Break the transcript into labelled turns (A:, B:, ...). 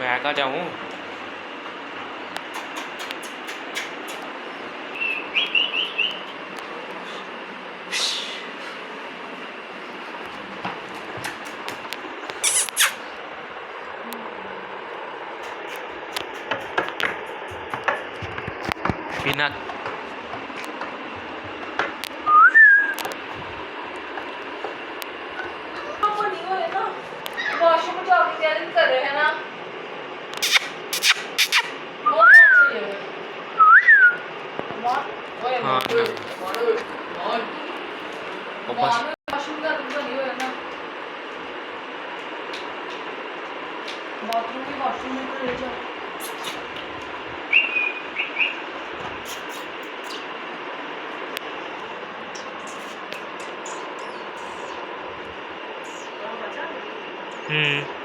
A: मैं कहाँ जाऊँ बिना
B: वॉशरूम में जाके तैयारी कर रहे हैं ना
A: हाँ बस
B: वॉशरूम का रूम बनी हुई है ना बाथरूम की वॉशरूम में तो ले जाओ
A: हम्म